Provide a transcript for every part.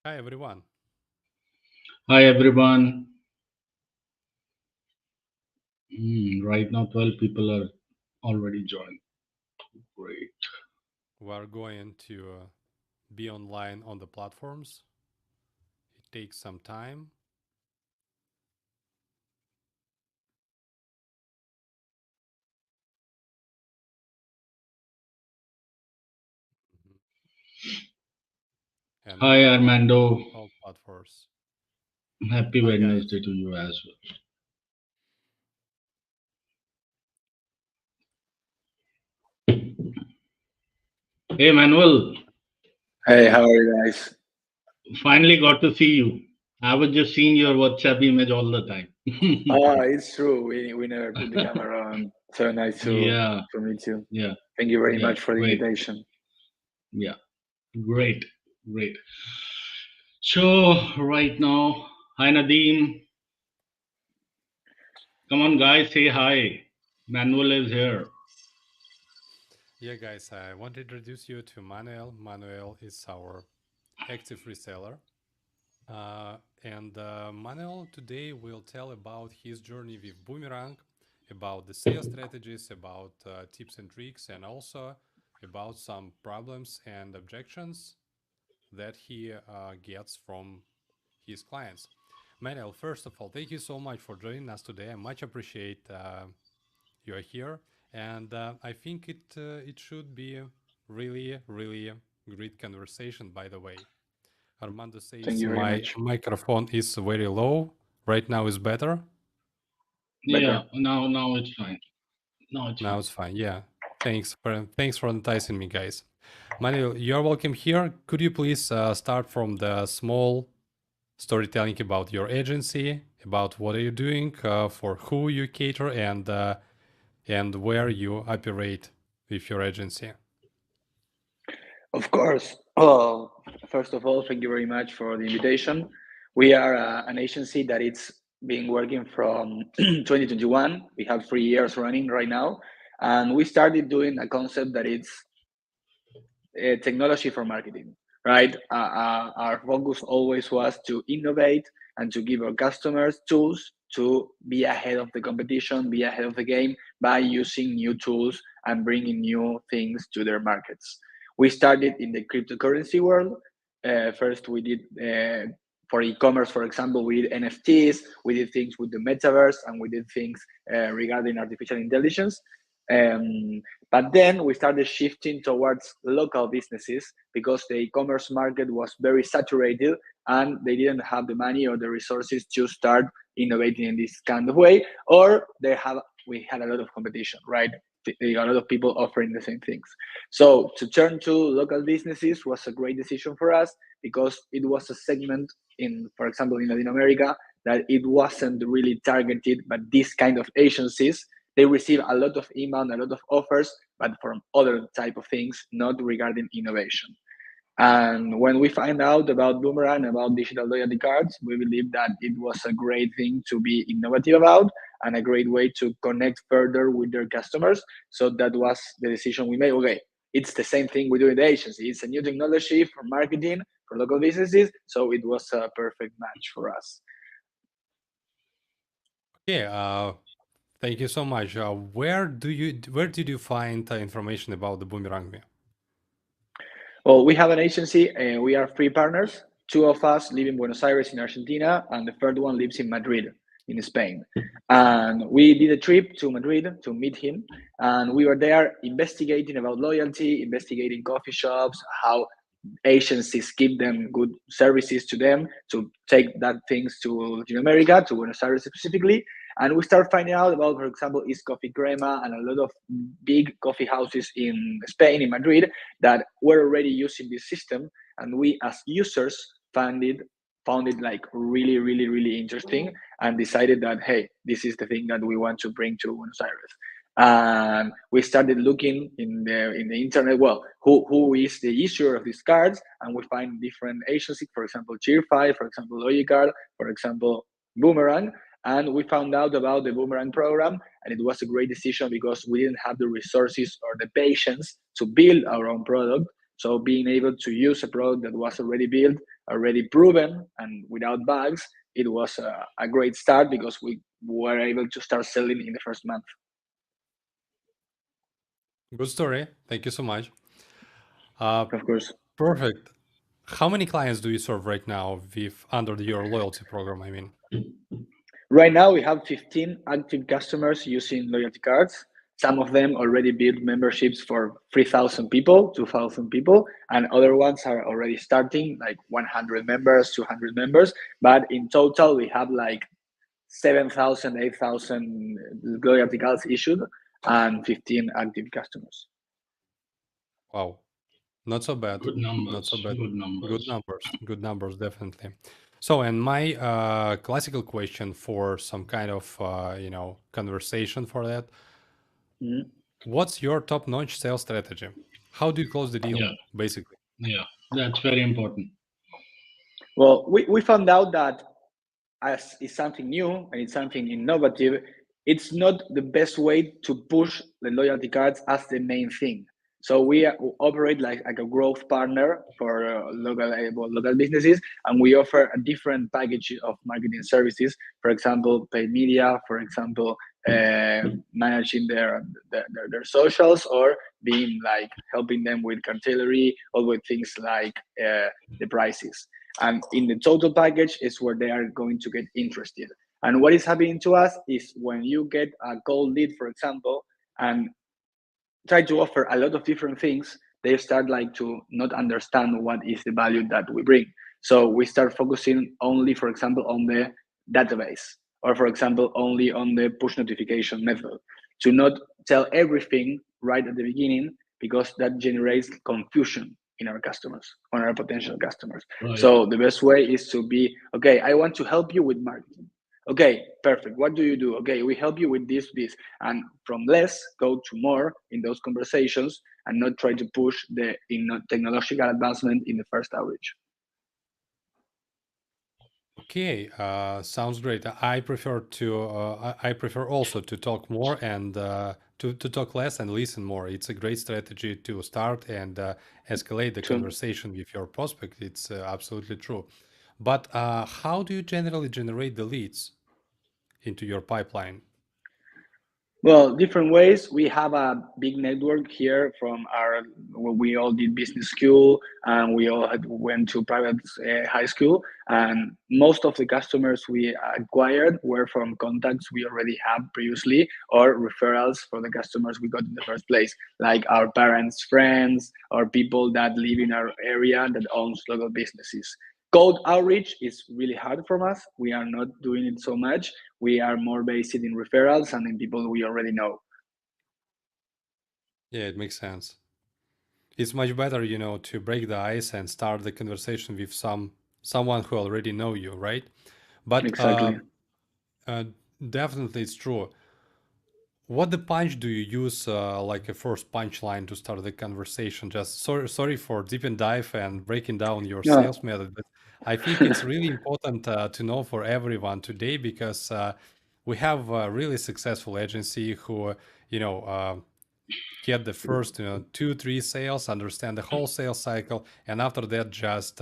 Hi everyone. Hi everyone. Right now, 12 people are already joined. Great. We're going to be online on the platforms. It takes some time. Mhm. And Hi we are on Armando. all platforms. Happy Hi guys. Wednesday to you as well. Hey Manuel, Hey, how are you guys? finally got to see you. I was just seeing your WhatsApp image all the time. It's true. We never put the camera on. So nice Yeah, to meet you. yeah, Thank you very yeah. much for the Great. invitation. Yeah, great, great. So right now, hi Nadeem. Come on, guys, say hi. Manuel is here. Yeah guys, I want to introduce you to Manuel. Manuel is our active reseller. And Manuel today will tell about his journey with Boomerang, about the sales strategies, about tips and tricks, and also about some problems and objections that he gets from his clients. Manuel, first of all, thank you so much for joining us today. I much appreciate you are here, and I think it should be really great conversation. By the way, Armando Thank says you very my much. microphone is very low. Right now is better. Yeah, Better. now it's fine. Now it's Now fine. it's fine. Yeah. Thanks for enticing me, guys. Manuel, you're welcome here. Could you please start from the small storytelling about your agency, about what are you doing, for who you cater, and where you operate with your agency. Of course. Well, first of all, thank you very much for the invitation. We are an agency that it's been working from 2021. We have 3 years running right now, and we started doing a concept that it's technology for marketing, right? Our focus always was to innovate and to give our customers tools to be ahead of the competition, be ahead of the game by using new tools and bringing new things to their markets. We started in the cryptocurrency world. First, we did for e-commerce, for example, we did NFTs, we did things with the metaverse, and we did things regarding artificial intelligence. But then we started shifting towards local businesses because the e-commerce market was very saturated and they didn't have the money or the resources to start innovating in this kind of way, or we had a lot of competition, right? A lot of people offering the same things. So to turn to local businesses was a great decision for us because it was a segment in, for example, in Latin America that it wasn't really targeted, but these kind of agencies they receive a lot of email, a lot of offers, but from other type of things, not regarding innovation. And when we find out about Boomerang, about digital loyalty cards, we believe that it was a great thing to be innovative about and a great way to connect further with their customers. So that was the decision we made. Okay, it's the same thing we do in the agency. It's a new technology for marketing for local businesses. So it was a perfect match for us. Okay. Thank you so much. Where did you find information about the Boomerangme? Well, we have an agency. We are three partners. Two of us live in Buenos Aires in Argentina, and the third one lives in Madrid in Spain. And we did a trip to Madrid to meet him, and we were there investigating about loyalty, investigating coffee shops, how agencies give them good services to them to take that things to Latin America, to Buenos Aires specifically. And we start finding out about, for example, East Coffee Crema and a lot of big coffee houses in Spain, in Madrid, that were already using this system. And we, as users, found it like really interesting and decided that hey, this is the thing that we want to bring to Buenos Aires. And we started looking in the internet. Well, who is the issuer of these cards? And we find different agencies, for example, Cheerfy, for example, Loyalcard, for example, Boomerang. And we found out about the Boomerang program, and it was a great decision because we didn't have the resources or the patience to build our own product. So being able to use a product that was already built, already proven, and without bugs, it was a great start because we were able to start selling in the first month. Good story. Thank you so much. Of course. Perfect. How many clients do you serve right now with under your loyalty program? I mean, Right now, we have 15 active customers using loyalty cards. Some of them already built memberships for 3,000 people, 2,000 people, and other ones are already starting, like 100 members, 200 members. But in total, we have like 7,000, 8,000 loyalty cards issued and 15 active customers. wow, not so bad. Good Not so numbers. bad. Good numbers. Good numbers. Good numbers, definitely. So, and my classical question for some kind of conversation for that. Mhm. What's your top-notch sales strategy? How do you close the deal, Yeah, basically? yeah, that's very important. Well, we found out that as it's something new and it's something innovative, it's not the best way to push the loyalty cards as the main thing. So we operate like a growth partner for local businesses, and we offer a different package of marketing services. For example, paid media. For example, managing their socials, or being like helping them with cartellery, or with things like the prices. And in the total package is where they are going to get interested. And what is happening to us is when you get a cold lead, for example, and try to offer a lot of different things, they start like to not understand what is the value that we bring. So we start focusing only, for example, on the database, or for example, only on the push notification method, to not tell everything right at the beginning, because that generates confusion in our customers, on our potential customers. Right. So the best way is to be, okay, I want to help you with marketing. Okay, perfect. What do you do? Okay, we help you with this, and from less go to more in those conversations, and not try to push the technological advancement in the first outreach. Okay, sounds great. I prefer also to talk more and to talk less and listen more. It's a great strategy to start and escalate the True. conversation with your prospect. It's absolutely true. But how do you generally generate the leads into your pipeline? Well, different ways. We have a big network here from our. We all did business school, and we all went to private high school. And most of the customers we acquired were from contacts we already had previously, or referrals for the customers we got in the first place, like our parents' friends, or people that live in our area that owns local businesses. Cold outreach is really hard for us. We are not doing it so much. We are more based in referrals and in people we already know. Yeah, it makes sense. It's much better, to break the ice and start the conversation with someone who already know you, right? But Exactly. uh, definitely it's true. What the punch do you use, like a first punchline to start the conversation? Just sorry for deep and dive and breaking down your No. sales method, but I think it's really important to know for everyone today, because we have a really successful agency who, get the first 2 3 sales, understand the whole sales cycle, and after that just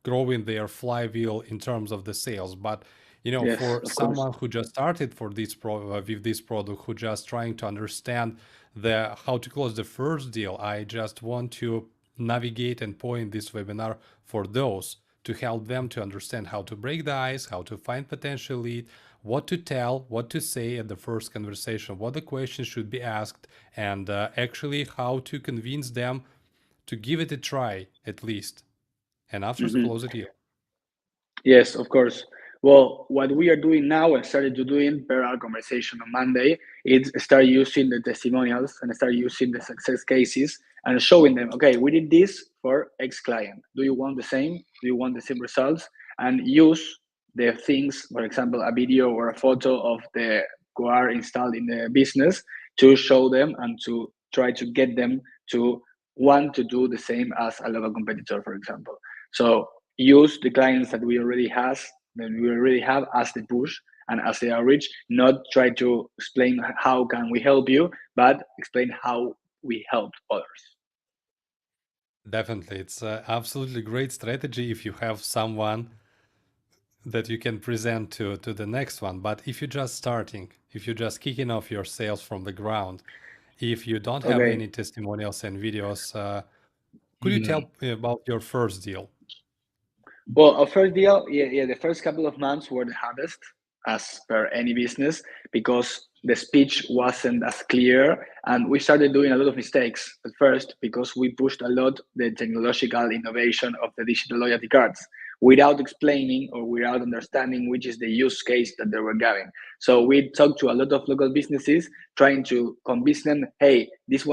growing their flywheel in terms of the sales. But Yes, for of course. someone who just started for with this product, who just trying to understand the how to close the first deal, I just want to navigate and point this webinar for those, to help them to understand how to break the ice, how to find potential lead, what to tell, what to say at the first conversation, what the questions should be asked, and actually how to convince them to give it a try at least, and after Mhm. close a deal. Yes, of course. Well, what we are doing now and started to doing per our conversation on Monday is start using the testimonials and start using the success cases and showing them, okay, we did this for X client. Do you want the same? Do you want the same results? And use the things, for example, a video or a photo of the QR installed in the business, to show them and to try to get them to want to do the same as a local competitor, for example. So use the clients that we already have as the push and as the outreach, not try to explain how can we help you, but explain how we helped others. Definitely, it's absolutely great strategy if you have someone that you can present to the next one. But if you're just starting, if you're just kicking off your sales from the ground, if you don't have Okay. any testimonials and videos, could you No. tell me about your first deal? Well, our first deal, yeah, the first couple of months were the hardest, as per any business, because the speech wasn't as clear, and we started doing a lot of mistakes at first because we pushed a lot the technological innovation of the digital loyalty cards without explaining or without understanding which is the use case that they were giving. So we talked to a lot of local businesses, trying to convince them, hey, this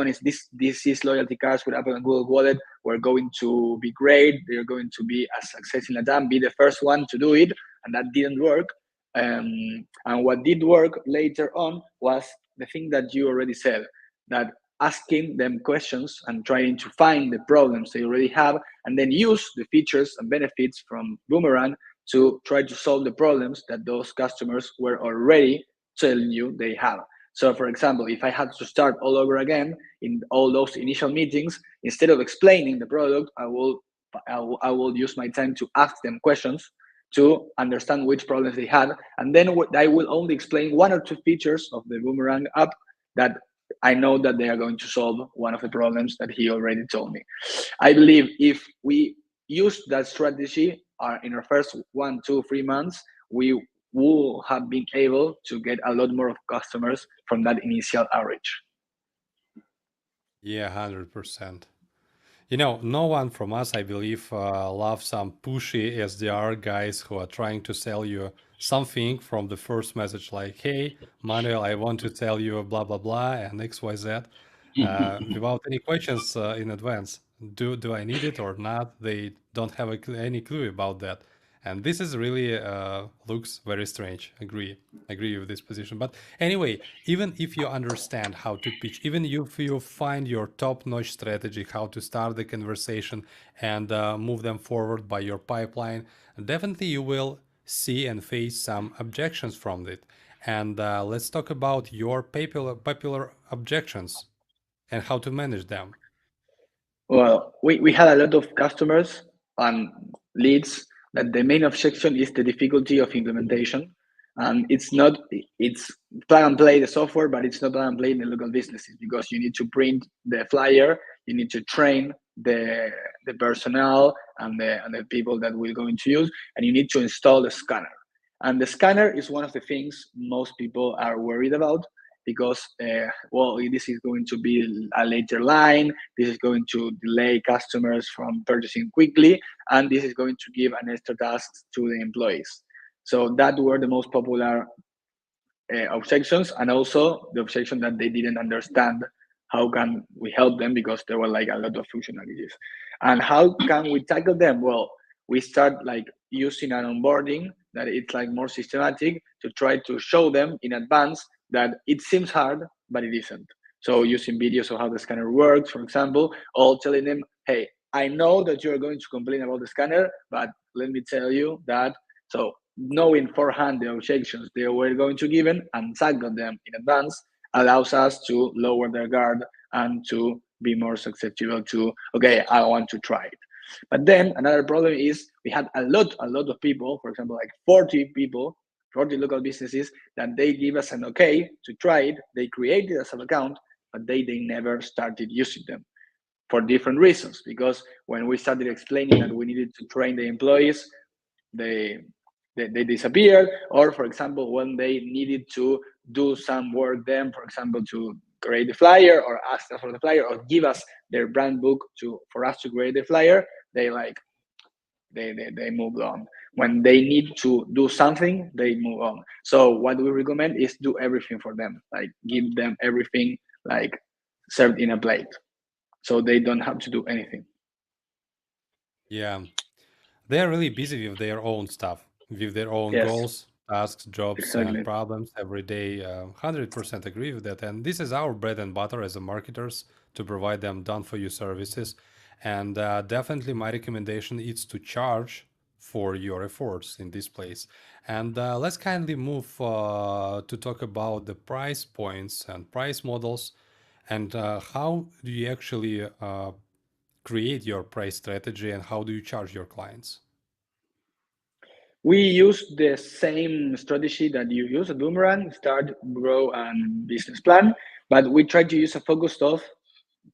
is loyalty cards with Apple and Google Wallet. We're going to be great. They're going to be a success in Latam. Be the first one to do it, and that didn't work. And what did work later on was the thing that you already said, that asking them questions and trying to find the problems they already have, and then use the features and benefits from Boomerang to try to solve the problems that those customers were already telling you they have. So, for example, if I had to start all over again in all those initial meetings, instead of explaining the product, I will use my time to ask them questions to understand which problems they had, and then I will only explain one or two features of the Boomerang app that I know that they are going to solve one of the problems that he already told me. I believe if we use that strategy in our first 1, 2, 3 months, we will have been able to get a lot more of customers from that initial outreach. Yeah, 100%. You know, no one from us, I believe, loves some pushy SDR guys who are trying to sell you something from the first message, like, hey, Manuel, I want to tell you blah, blah, blah, and XYZ, without any questions in advance. Do I need it or not? They don't have any clue about that. And this is really looks very strange. Agree with this position. But anyway, even if you understand how to pitch, even if you find your top-notch strategy, how to start the conversation and move them forward by your pipeline, definitely you will see and face some objections from it. And let's talk about your popular objections and how to manage them. Well, we had a lot of customers and leads that the main objection is the difficulty of implementation. And it's plug and play the software, but it's not plug and play in the local businesses because you need to print the flyer, you need to train the personnel and the people that we're going to use, and you need to install the scanner. And the scanner is one of the things most people are worried about because, well, this is going to be a later line, this is going to delay customers from purchasing quickly, and this is going to give an extra task to the employees. So that were the most popular objections, and also the objection that they didn't understand how can we help them because there were like a lot of functionalities. And how can we tackle them? Well, we start like using an onboarding that it's like more systematic to try to show them in advance that it seems hard, but it isn't. So using videos of how the scanner works, for example, or telling them, hey, I know that you're going to complain about the scanner, but let me tell you that. So knowing forehand the objections they were going to give and tackle them in advance allows us to lower their guard and to be more susceptible to, okay, I want to try it. But then another problem is we had a lot of people, for example, like 40 people, 40 local businesses, that they give us an okay to try it. They created a sub account, but they never started using them for different reasons. Because when we started explaining that we needed to train the employees, they disappeared, or for example when they needed to do some work then, for example to create the flyer or ask us for the flyer or give us their brand book for us to create the flyer, they moved on. When they need to do something, they move on. So what we recommend is do everything for them, like give them everything like served in a plate, so they don't have to do anything. Yeah, they are really busy with their own stuff, with their own Yes, goals, tasks, jobs, and exactly. problems every day. 100% agree with that. And this is our bread and butter as a marketers to provide them done for you services. And definitely, my recommendation is to charge for your efforts in this place. And let's kindly move to talk about the price points and price models and how do you actually create your price strategy, and how do you charge your clients? We use the same strategy that you use at Boomerang: start, grow, and business plan. But we try to use a focus of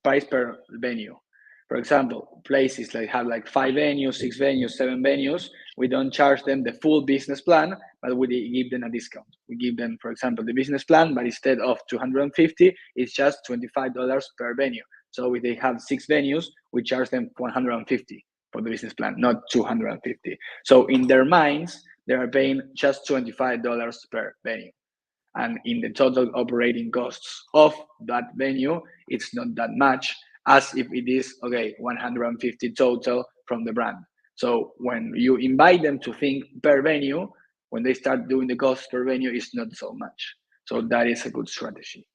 price per venue. For example, places like have like 5 venues, 6 venues, 7 venues. We don't charge them the full business plan, but we give them a discount. We give them, for example, the business plan, but instead of 250, it's just $25 per venue. So if they have 6 venues, we charge them 150 for the business plan, not 250. So in their minds, they are paying just $25 per venue. And in the total operating costs of that venue, it's not that much as if it is, okay, 150 total from the brand. So when you invite them to think per venue, when they start doing the cost per venue, it's not so much. So that is a good strategy.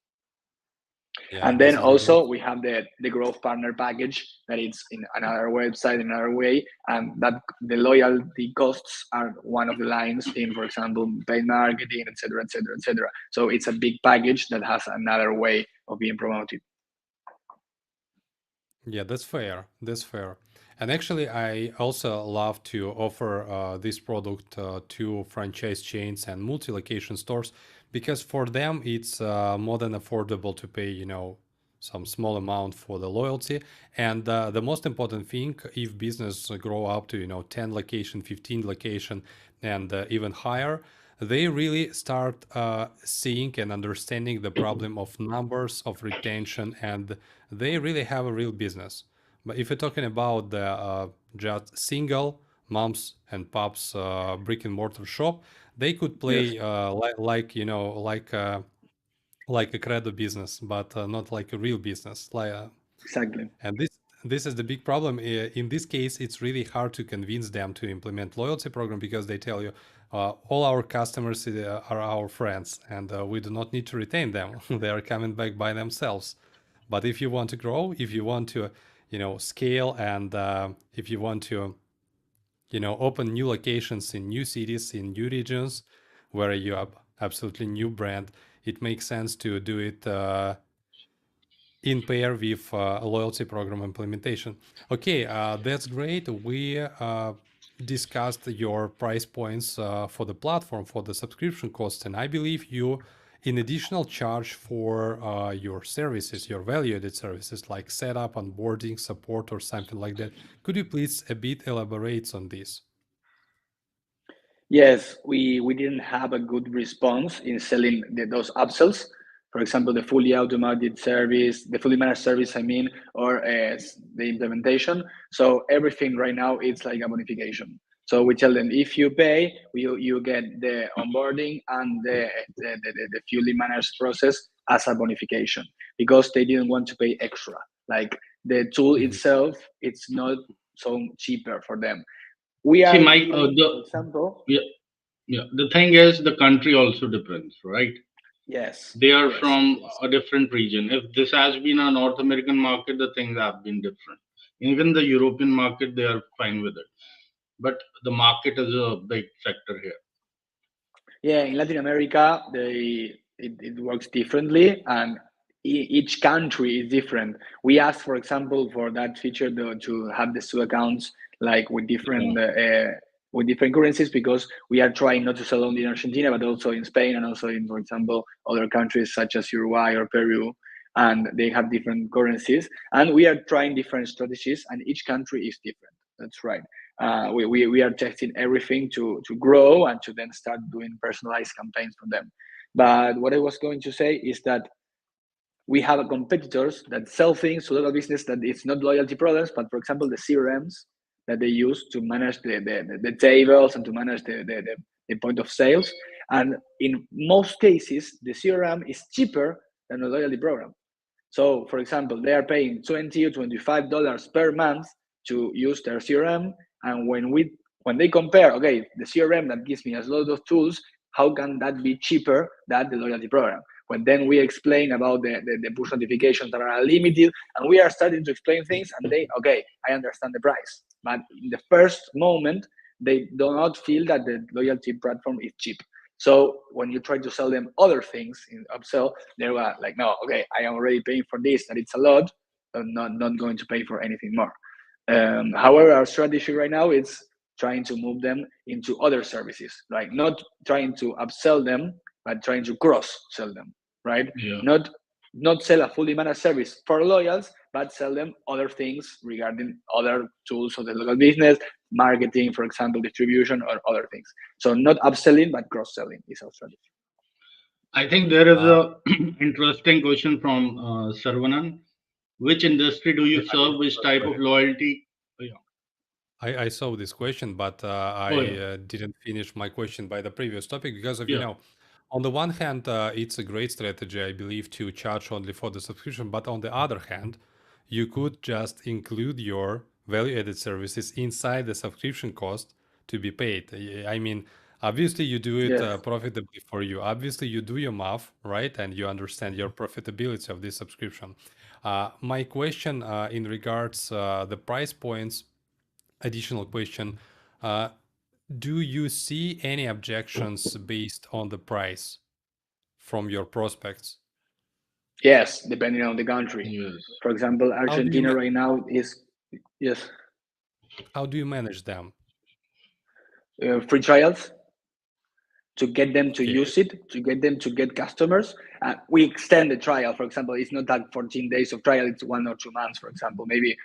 Yeah, And this then is great. also we have the growth partner package that it's in another website, in another way, and that the loyalty costs are one of the lines in, for example, paid marketing, etc., etc., etc. So it's a big package that has another way of being promoted. Yeah, that's fair. That's fair. And actually, I also love to offer this product to franchise chains and multi-location stores because for them it's more than affordable to pay, some small amount for the loyalty. And the most important thing, if business grow up to, 10 location, 15 location, and even higher, they really start seeing and understanding the problem of numbers of retention, and they really have a real business. But if you're talking about the just single moms and pops brick and mortar shop, they could Yes, play like a credo business, but not like a real business. exactly. And this is the big problem. In this case, it's really hard to convince them to implement loyalty program because they tell you all our customers are our friends, and we do not need to retain them. They are coming back by themselves. But if you want to grow, if you want to, scale, and if you want to, open new locations in new cities, in new regions, where you have absolutely new brand, it makes sense to do it in pair with a loyalty program implementation. Okay, that's great. We discussed your price points for the platform, for the subscription costs, and I believe you, in additional charge for your services, your value-added services like setup, onboarding, support, or something like that. Could you please a bit elaborate on this? Yes, we didn't have a good response in selling those upsells. For example, the fully automated service, the fully managed service, I mean, or the implementation. So everything right now it's like a bonification. So we tell them if you pay, you get the onboarding and the fully managed process as a bonification because they didn't want to pay extra. Like the tool Mhm. itself, it's not so cheaper for them. We See, are Mike, giving, for example, yeah, yeah. The thing is, the country also depends, right? yes, They are yes, from yes, a different region. If this has been a North American market, the things have been different. Even the European market, they are fine with it. But the market is a big factor here. yeah. In Latin America, it works differently, and each country is different. We asked, for example, for that feature to have the two accounts like Yeah. with different currencies because we are trying not to sell only in Argentina but also in Spain and also in, for example, other countries such as Uruguay or Peru, and they have different currencies, and we are trying different strategies, and each country is different. That's right. We are testing everything to grow and to then start doing personalized campaigns for them. But what I was going to say is that we have competitors that sell things to local business that it's not loyalty products, but for example, the CRMs that they use to manage the tables and to manage the point of sales. And in most cases, the CRM is cheaper than a loyalty program. So, for example, they are paying $20 or $25 per month to use their CRM, and when they compare, okay, the CRM that gives me a lot of tools, how can that be cheaper than the loyalty program? When then we explain about the push notifications that are unlimited, and we are starting to explain things, and they, okay, I understand the price. But in the first moment, they do not feel that the loyalty platform is cheap. So when you try to sell them other things in upsell, they were like, no, okay, I am already paying for this, that it's a lot, I'm not going to pay for anything more. However, our strategy right now is trying to move them into other services, like not trying to upsell them, but trying to cross sell them, right? Yeah. Not sell a fully managed service for loyals, but sell them other things regarding other tools of the local business, marketing, for example, distribution or other things. So not upselling, but cross selling is our strategy. I think there is Uh, a interesting question from Sarvanan. Which industry do you yeah, serve? Which type of sorry. loyalty? Oh, yeah. I saw this question, but Oh, I yeah. didn't finish my question by the previous topic because of, Yeah. on the one hand, it's a great strategy, I believe, to charge only for the subscription. But on the other hand, you could just include your value-added services inside the subscription cost to be paid. I mean, obviously, you do it Yes. profitably for you. Obviously, you do your math, right? And you understand your profitability of this subscription. My question in regards the price points, additional question. Uh, do you see any objections based on the price from your prospects? Yes, depending on the country. Yes. For example, How do you Argentina right now is, yes, how do you manage them? free trials to get them to Okay. use it, to get them to get customers. We extend the trial. For example, it's not like 14 days of trial, it's 1 or 2 months, for example. Maybe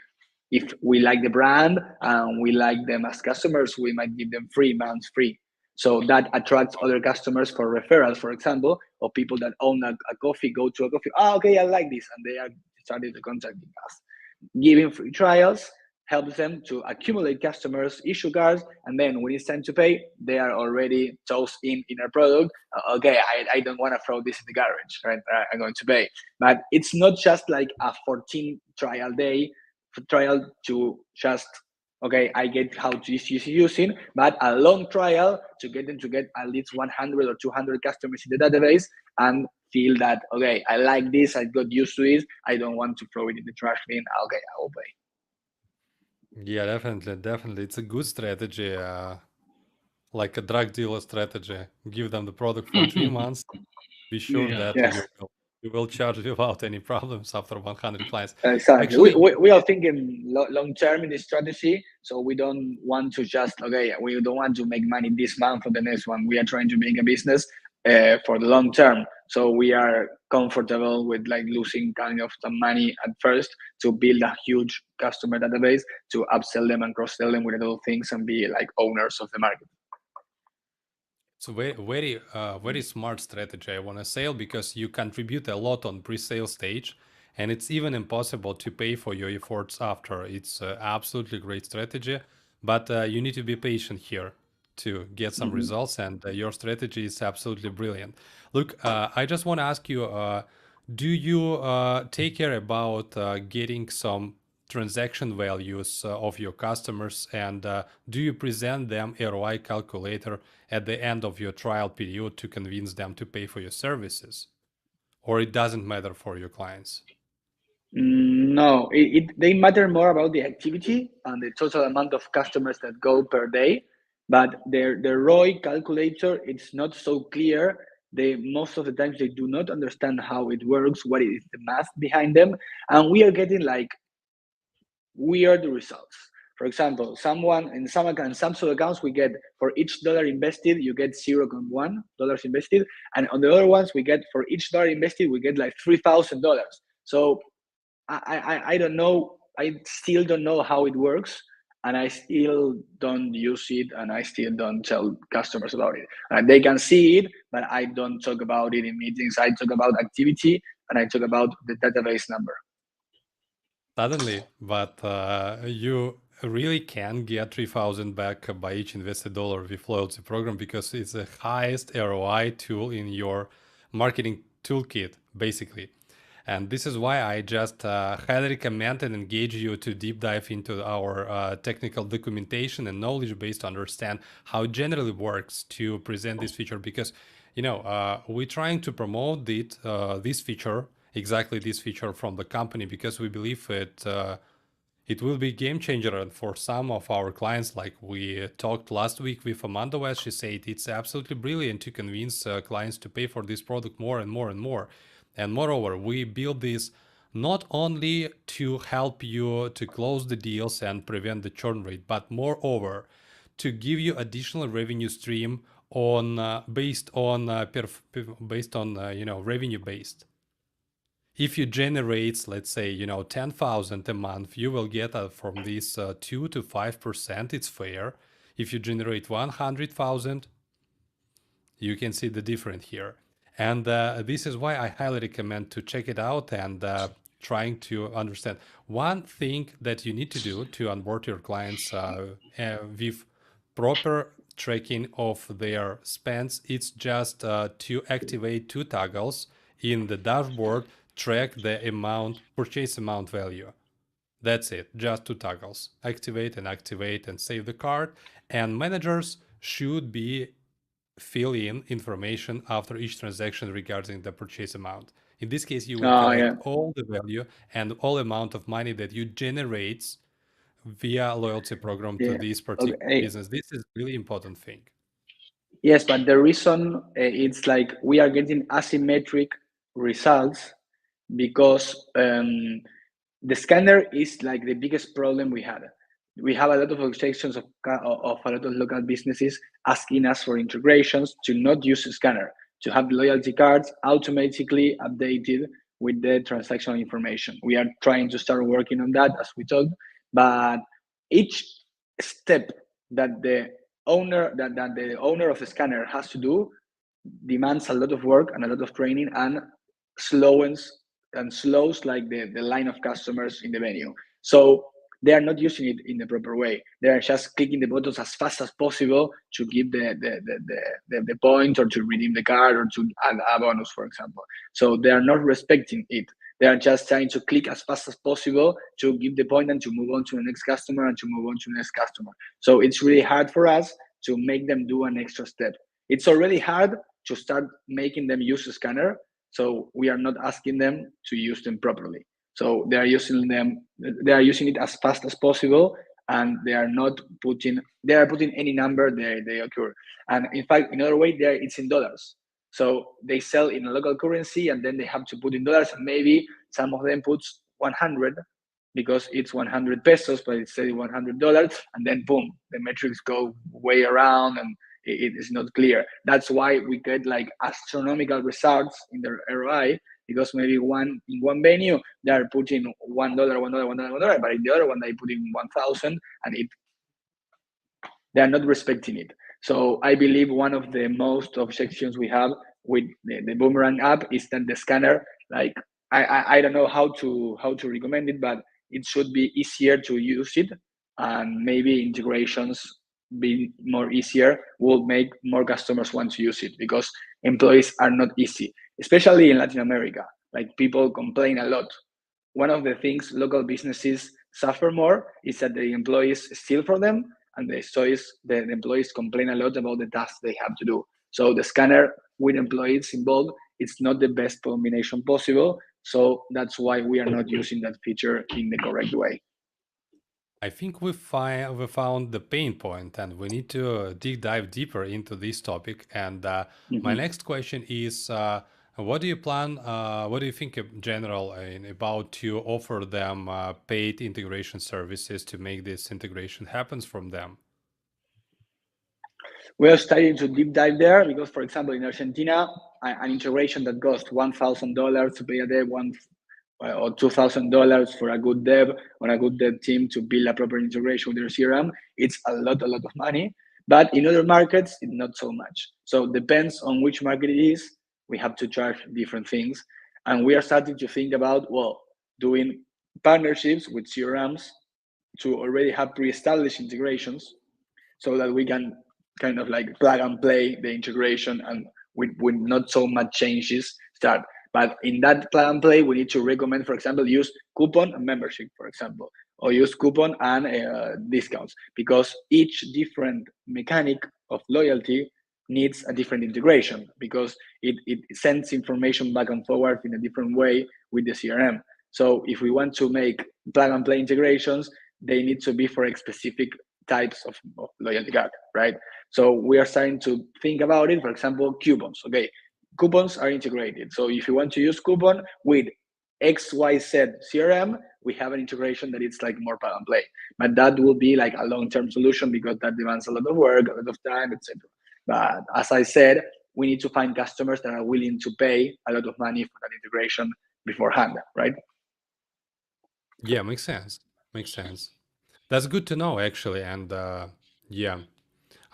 if we like the brand and we like them as customers, we might give them 3 months free. So that attracts other customers for referrals, for example, or people that own a coffee, go to a coffee. Oh, okay, I like this. And they are starting to contact us. Giving free trials helps them to accumulate customers, issue cards, and then when it's time to pay, they are already tossed in our product. Okay, I don't want to throw this in the garbage, right? I'm going to pay. But it's not just like a 14 trial day trial to just okay, I get how to use using, but a long trial to get them to get at least 100 or 200 customers in the database and feel that okay, I like this, I got used to it, I don't want to throw it in the trash bin. Okay, I will pay. Yeah, definitely. It's a good strategy, like a drug dealer strategy. Give them the product for 3 months. Be sure Yeah. that Yes, you will charge without any problems after 100 clients. exactly. Actually, We are thinking long term in this strategy, so we don't want to just okay. We don't want to make money this month or the next one. We are trying to make a business for the long term. So we are comfortable with like losing kind of some money at first to build a huge customer database to upsell them and cross sell them with other things and be like owners of the market. it's a very smart strategy. I want to sell because you contribute a lot on pre-sale stage, and it's even impossible to pay for your efforts after. It's absolutely great strategy, but you need to be patient here to get some Mm-hmm. results, and your strategy is absolutely brilliant. Look, I just want to ask you, do you take care about getting some transaction values of your customers, and do you present them ROI calculator at the end of your trial period to convince them to pay for your services, or it doesn't matter for your clients? No, they matter more about the activity and the total amount of customers that go per day, but the ROI calculator it's not so clear. They most of the times they do not understand how it works, what is the math behind them, and we are getting like weird results. For example, someone in some accounts, Samsung accounts, we get for each dollar invested, you get $0.1 invested, and on the other ones, we get for each dollar invested, we get like $3,000. So I don't know. I still don't know how it works, and I still don't use it, and I still don't tell customers about it. They can see it, but I don't talk about it in meetings. I talk about activity, and I talk about the database number. Suddenly, but you really can get 3,000 back by each invested dollar with loyalty program because it's the highest ROI tool in your marketing toolkit, basically. And this is why I just highly recommend and engage you to deep dive into our technical documentation and knowledge base to understand how it generally works to present this feature. Because, we're trying to promote this feature, exactly this feature from the company, because we believe it will be game changer. And for some of our clients, like we talked last week with Amanda West, she said it's absolutely brilliant to convince clients to pay for this product more and more and more. And moreover, we build this not only to help you to close the deals and prevent the churn rate, but moreover, to give you additional revenue stream on based on revenue based. If you generate, let's say, 10,000 a month, you will get from this 2 to 5%. It's fair. If you generate 100,000, you can see the difference here. And this is why I highly recommend to check it out and trying to understand. One thing that you need to do to onboard your clients with proper tracking of their spends, it's just to activate two toggles in the dashboard, track the purchase amount value. That's it, just two toggles. Activate and save the card. And managers should be fill in information after each transaction regarding the purchase amount. In this case, you will collect all the value and all amount of money that you generate via loyalty program to this particular business. This is really important thing. Yes, but the reason it's like we are getting asymmetric results because the scanner is like the biggest problem we had. We have a lot of objections of a lot of local businesses asking us for integrations to not use a scanner, to have loyalty cards automatically updated with the transactional information. We are trying to start working on that, as we told, but each step that the owner of the scanner has to do demands a lot of work and a lot of training and slows like the line of customers in the venue. So they are not using it in the proper way. They are just clicking the buttons as fast as possible to give the point or to redeem the card or to add a bonus, for example. So they are not respecting it. They are just trying to click as fast as possible to give the point and to move on to the next customer and to move on to the next customer. So it's really hard for us to make them do an extra step. It's already hard to start making them use a scanner. So we are not asking them to use them properly. So they are using it as fast as possible, and they are putting any number they occur. And in fact, another way there, it's in dollars. So they sell in a local currency, and then they have to put in dollars. And maybe some of them puts 100 because it's 100 pesos, but it's say $100, and then boom, the metrics go way around, and it is not clear. That's why we get like astronomical results in their ROI, because maybe in one venue they are putting $1, but in the other one they put in 1,000, and they are not respecting it. So I believe one of the most objections we have with the Boomerang app is that the scanner, like I don't know how to recommend it, but it should be easier to use it, and maybe integrations being more easier will make more customers want to use it, because employees are not easy, especially in Latin America. Like, people complain a lot. One of the things local businesses suffer more is that the employees steal from them, and the employees complain a lot about the tasks they have to do. So the scanner with employees involved, it's not the best combination possible. So that's why we are not using that feature in the correct way. I think we found the pain point, and we need to dive deeper into this topic. And my next question is, what do you plan? What do you think in general about to offer them paid integration services to make this integration happens from them? We are starting to deep dive there because, for example, in Argentina, an integration that costs $1,000 to pay a dev, or $2,000 for a good dev or a good dev team to build a proper integration with their CRM, it's a lot of money. But in other markets, it's not so much. So it depends on which market it is. We have to charge different things. And we are starting to think about, doing partnerships with CRMs to already have pre-established integrations so that we can kind of like plug and play the integration and with not so much changes start. But in that plug and play, we need to recommend, for example, use coupon and membership, for example, or use coupon and discounts, because each different mechanic of loyalty needs a different integration, because it sends information back and forward in a different way with the CRM. So if we want to make plug and play integrations, they need to be for a specific types of loyalty card, right? So we are starting to think about it. For example, coupons. Okay, coupons are integrated. So if you want to use coupon with XYZ CRM, we have an integration that it's like more plug and play. But that will be like a long-term solution because that demands a lot of work, a lot of time, etc. But as I said, we need to find customers that are willing to pay a lot of money for that integration beforehand, right? Yeah, makes sense. Makes sense. That's good to know, actually. And yeah,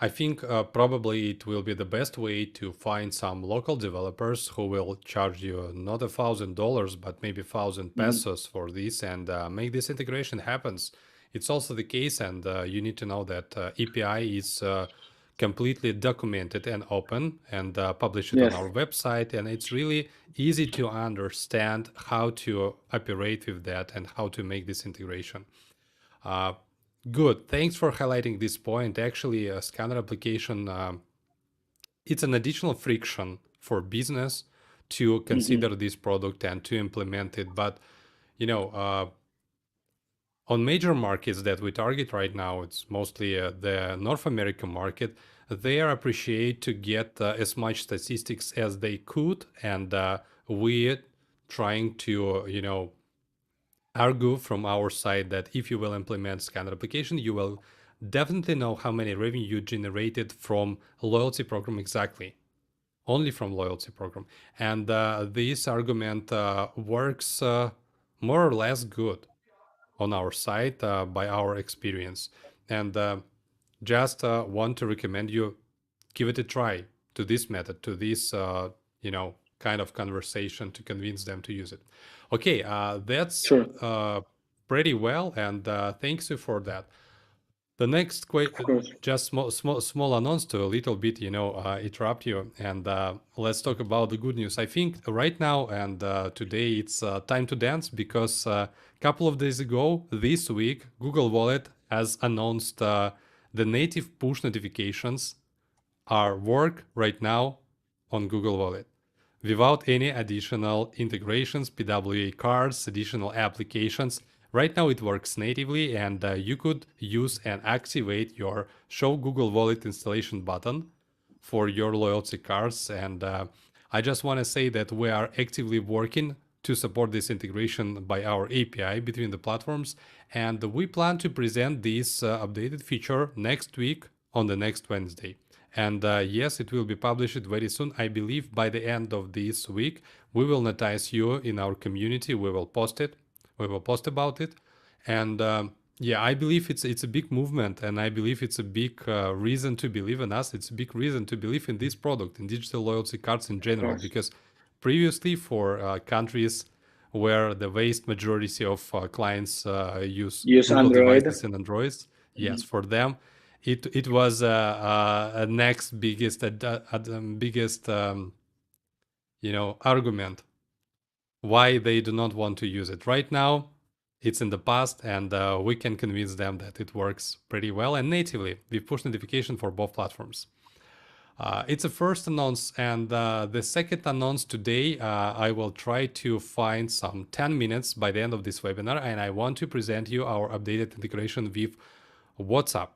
I think probably it will be the best way to find some local developers who will charge you not $1,000, but maybe 1,000 pesos for this and make this integration happens. It's also the case, and you need to know that API is completely documented and open and publish it on Yes. our website. And it's really easy to understand how to operate with that and how to make this integration. Good. Thanks for highlighting this point. Actually, a scanner application, it's an additional friction for business to consider this product and to implement it. But, you know, on major markets that we target right now, it's mostly the North American market. They are appreciate to get as much statistics as they could, and we're trying to, you know, argue from our side that if you will implement scanner application, you will definitely know how many revenue you generated from loyalty program exactly, only from loyalty program. And this argument works more or less good on our side by our experience. And just want to recommend you give it a try to this method, to this, you know, kind of conversation to convince them to use it. Okay, that's Sure. pretty well, and thanks you for that. The next Of course. just small announce to a little bit, you know, interrupt you, and let's talk about the good news. I think right now and today it's time to dance because a couple of days ago, this week, Google Wallet has announced the native push notifications are work right now on Google Wallet without any additional integrations, PWA cards, additional applications. Right now it works natively, and you could use and activate your Show Google Wallet installation button for your loyalty cards. And I just want to say that we are actively working to support this integration by our API between the platforms. And we plan to present this updated feature next week on the next Wednesday. And yes, it will be published very soon. I believe by the end of this week, we will notice you in our community. We will post it. We will post about it. And yeah, I believe it's a big movement, and I believe it's a big reason to believe in us. It's a big reason to believe in this product, in digital loyalty cards in general, because previously for countries where the vast majority of clients use Google Android. devices and Androids, yes, for them, it was a next biggest you know, argument why they do not want to use it. Right now, it's in the past, and we can convince them that it works pretty well and natively with push notification for both platforms. It's a first announce, and the second announce today, I will try to find some 10 minutes by the end of this webinar, and I want to present you our updated integration with WhatsApp,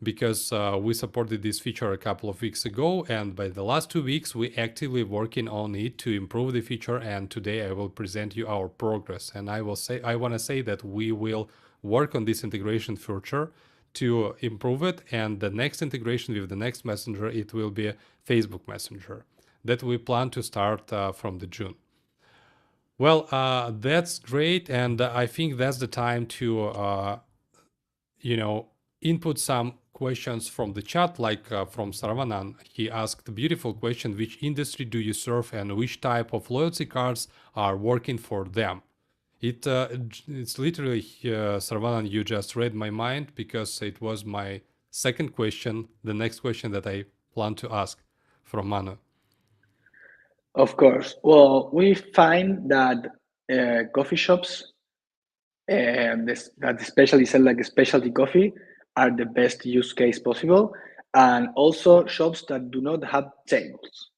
because we supported this feature a couple of weeks ago, and by the last 2 weeks we actively working on it to improve the feature, and today I will present you our progress. And I want to say that we will work on this integration feature to improve it, and the next integration with the next messenger, it will be Facebook Messenger that we plan to start from the June. Well, that's great, and I think that's the time to you know, input some questions from the chat, like from Saravanan. He asked a beautiful question: which industry do you serve and which type of loyalty cards are working for them? It's literally, Saravanan, you just read my mind, because it was my second question, the next question that I plan to ask from Manu. Of course. Well, we find that coffee shops that especially sell like specialty coffee are the best use case possible, and also shops that do not have tables,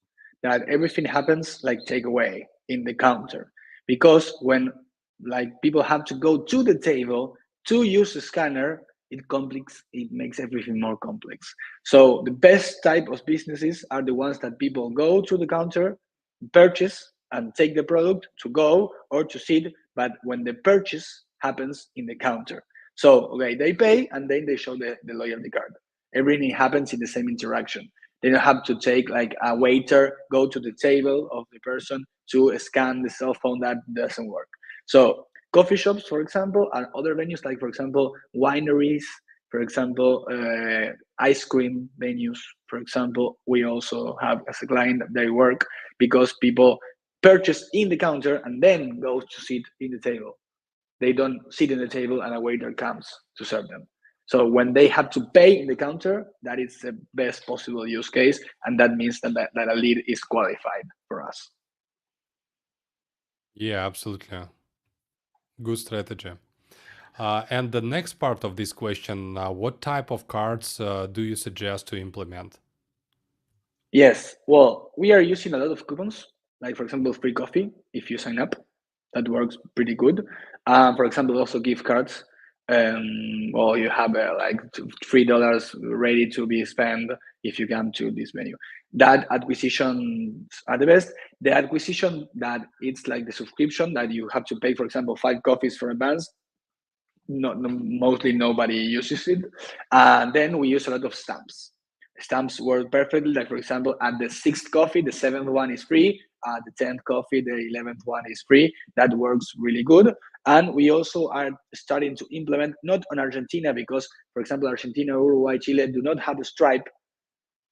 that everything happens like takeaway in the counter, because when like people have to go to the table to use the scanner, it makes everything more complex. So the best type of businesses are the ones that people go to the counter, purchase, and take the product to go or to sit, but when the purchase happens in the counter. So, okay, they pay and then they show the loyalty card. Everything happens in the same interaction. They don't have to take like a waiter, go to the table of the person to scan the cell phone. That doesn't work. So coffee shops, for example, and other venues like, for example, wineries, for example, ice cream venues, for example, we also have as a client that they work because people purchase in the counter and then go to sit in the table. They don't sit in the table and a waiter comes to serve them. So when they have to pay in the counter, that is the best possible use case, and that means that a lead is qualified for us. Yeah, absolutely. Good strategy. And the next part of this question, what type of cards do you suggest to implement? Yes, well, we are using a lot of coupons, like for example, free coffee if you sign up. That works pretty good. For example, also gift cards. Well, you have like $3 ready to be spent if you come to this venue. That acquisitions are the best. The acquisition that it's like the subscription that you have to pay, for example, 5 coffees for advance. Mostly nobody uses it. And then we use a lot of stamps. Stamps work perfectly. Like for example, at the 6th coffee, the 7th one is free. At the 10th coffee, the 11th one is free. That works really good. And we also are starting to implement, not on Argentina, because for example, Argentina, Uruguay, Chile do not have a Stripe.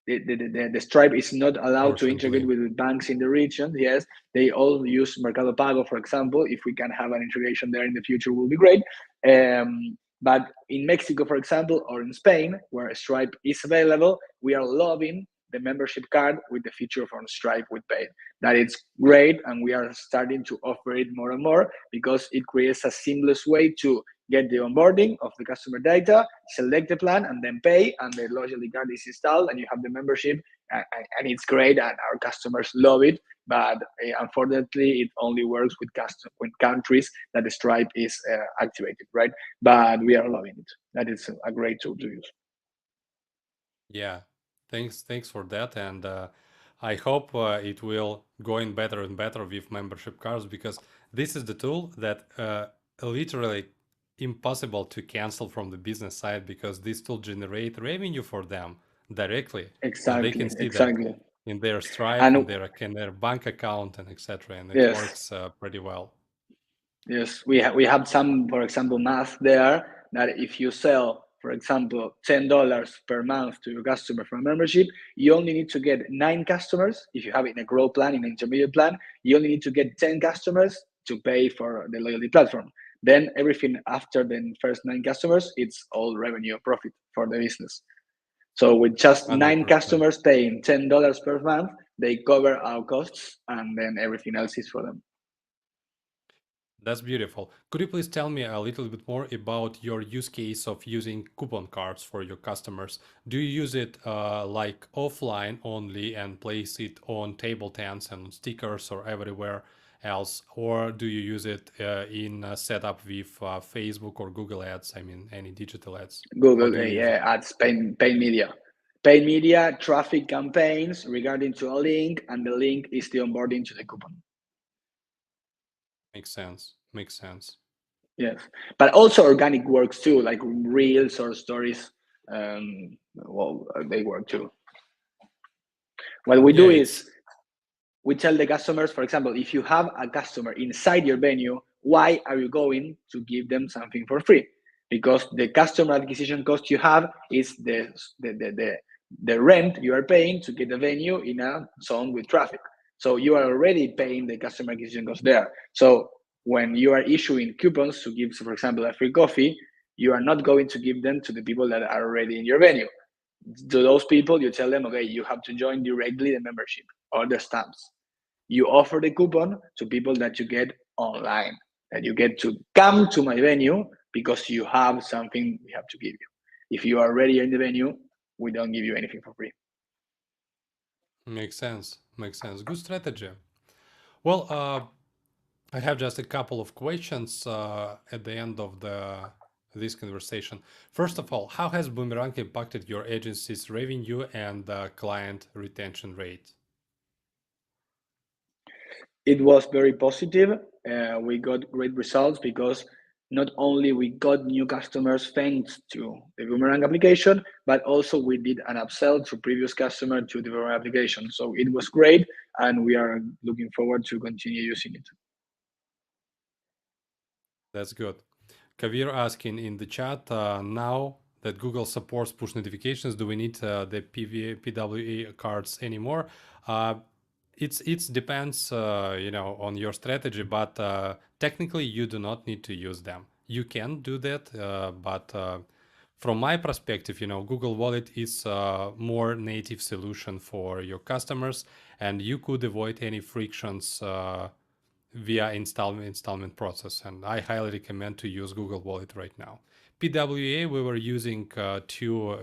The Stripe is not allowed to integrate with banks in the region. Yes, they all use Mercado Pago, for example. If we can have an integration there in the future, will be great. But in Mexico, for example, or in Spain, where Stripe is available, we are loving the membership card with the feature from Stripe with Pay. That it's great, and we are starting to offer it more and more because it creates a seamless way to get the onboarding of the customer data, select the plan, and then pay, and the loyalty card is installed, and you have the membership, and it's great, and our customers love it. But unfortunately, it only works with countries that the Stripe is activated, right? But we are loving it. That is a great tool to use. Yeah, thanks for that, and I hope it will going better and better with membership cards, because this is the tool that literally impossible to cancel from the business side, because this tool generate revenue for them directly. Exactly, They can see exactly. that in their Stripe, And in their bank account, and etc. And it yes, works pretty well. yes, we have some, for example, math there that if you sell, for example, $10 per month to your customer from membership, you only need to get 9 customers. If you have it in a growth plan, in an intermediate plan, you only need to get 10 customers to pay for the loyalty platform. Then everything after the first 9 customers, it's all revenue or profit for the business. So with just 9 100%. customers paying $10 per month, they cover our costs, and then everything else is for them. That's beautiful. Could you please tell me a little bit more about your use case of using coupon cards for your customers? Do you use it like offline only and place it on table tents and stickers or everywhere else? Or do you use it in setup with Facebook or Google ads? I mean, any digital ads? Google ads, paid media, traffic campaigns regarding to a link, and the link is the onboarding to the coupon. Makes sense. Yes, but also organic works too, like reels or stories. Well, they work too. What we do is we tell the customers, for example, if you have a customer inside your venue, why are you going to give them something for free? Because the customer acquisition cost you have is the rent you are paying to get the venue in a zone with traffic. So you are already paying the customer acquisition cost there. So when you are issuing coupons to give, for example, a free coffee, you are not going to give them to the people that are already in your venue. To those people, you tell them, okay, you have to join directly the membership or the stamps. You offer the coupon to people that you get online, that you get to come to my venue because you have something we have to give you. If you are already in the venue, we don't give you anything for free. Makes sense. Good strategy. Well, I have just a couple of questions at the end of this conversation. First of all, how has Boomerang impacted your agency's revenue and client retention rate? It was very positive. We got great results because not only we got new customers thanks to the Boomerang application, but also we did an upsell to previous customer to the Boomerang application. So it was great, and we are looking forward to continue using it. That's good. Kavir asking in the chat, now that Google supports push notifications, do we need the PWA cards anymore? It depends, on your strategy, but technically you do not need to use them. You can do that, but from my perspective, Google Wallet is a more native solution for your customers, and you could avoid any frictions via installment process. And I highly recommend to use Google Wallet right now. PWA we were using to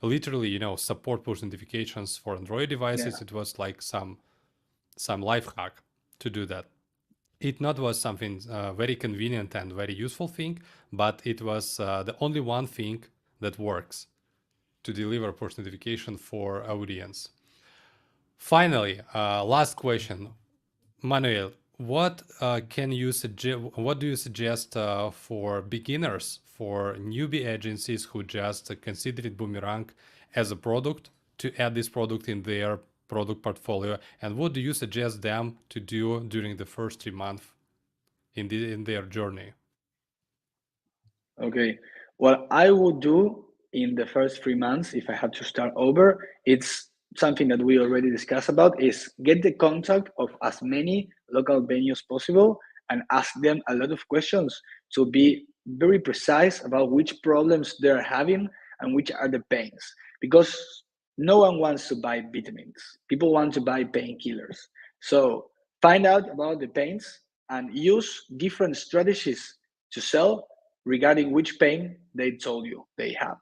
literally, support push notifications for Android devices. Yeah. It was like some life hack to do that. It not was something very convenient and very useful thing, but it was the only one thing that works to deliver push notification for audience. Finally, last question, Manuel. What can you suggest? What do you suggest for beginners, for newbie agencies who just considered Boomerang as a product to add this product in their product portfolio? And what do you suggest them to do during the first 3 months in their journey? Okay. What I would do in the first 3 months, if I had to start over, it's something that we already discussed about, is get the contact of as many local venues possible and ask them a lot of questions to be very precise about which problems they're having and which are the pains. Because no one wants to buy vitamins. People want to buy painkillers. So find out about the pains and use different strategies to sell regarding which pain they told you they have.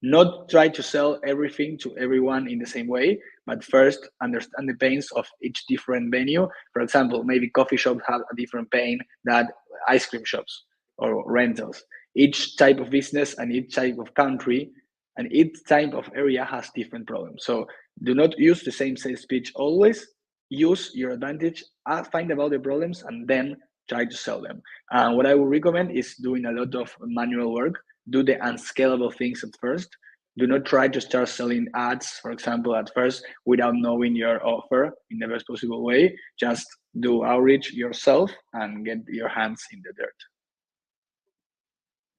Not try to sell everything to everyone in the same way, but first understand the pains of each different venue. For example, maybe coffee shops have a different pain than ice cream shops or rentals. Each type of business and each type of country and each type of area has different problems. So do not use the same sales pitch always. Use your advantage, find about the problems, and then try to sell them. What I would recommend is doing a lot of manual work. Do the unscalable things at first. Do not try to start selling ads, for example, at first without knowing your offer in the best possible way. Just do outreach yourself and get your hands in the dirt.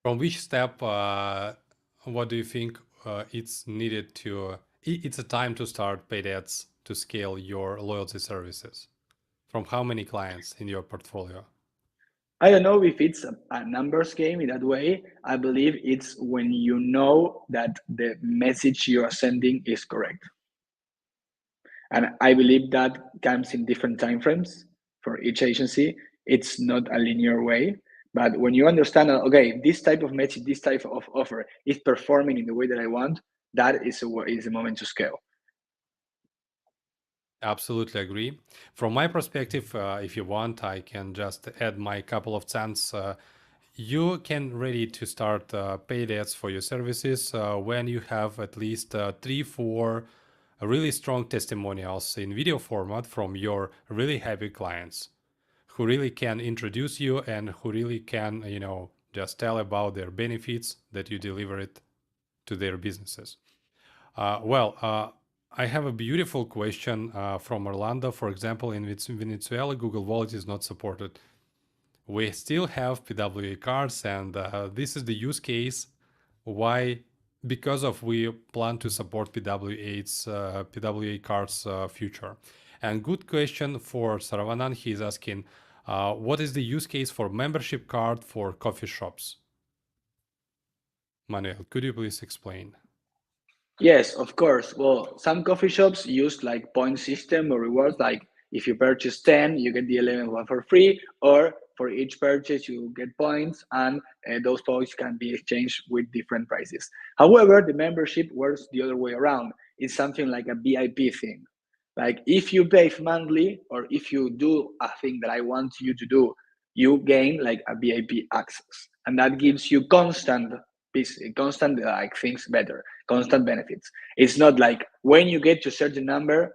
From which step, what do you think it's needed to? It's a time to start paid ads to scale your loyalty services. From how many clients in your portfolio? I don't know if it's a numbers game in that way. I believe it's when you know that the message you are sending is correct. And I believe that comes in different time frames for each agency. It's not a linear way. But when you understand, okay, this type of message, this type of offer is performing in the way that I want, that is a moment to scale. Absolutely agree. From my perspective, if you want, I can just add my couple of cents. You can ready to start paid ads for your services when you have at least 3-4 really strong testimonials in video format from your really happy clients who really can introduce you and who really can, just tell about their benefits that you deliver it to their businesses. I have a beautiful question from Orlando. For example, in Venezuela, Google Wallet is not supported. We still have PWA cards, and this is the use case why, because of we plan to support PWA cards future. And good question for Saravanan. He's asking, what is the use case for membership card for coffee shops? Manuel, could you please explain? Yes, of course. Well, some coffee shops use like point system or rewards, like if you purchase 10, you get the 11th one for free, or for each purchase you get points, and those points can be exchanged with different prices. However, the membership works the other way around. It's something like a VIP thing. Like if you pay monthly, or if you do a thing that I want you to do, you gain like a VIP access, and that gives you constant like things better, constant benefits. It's not like when you get to a certain number,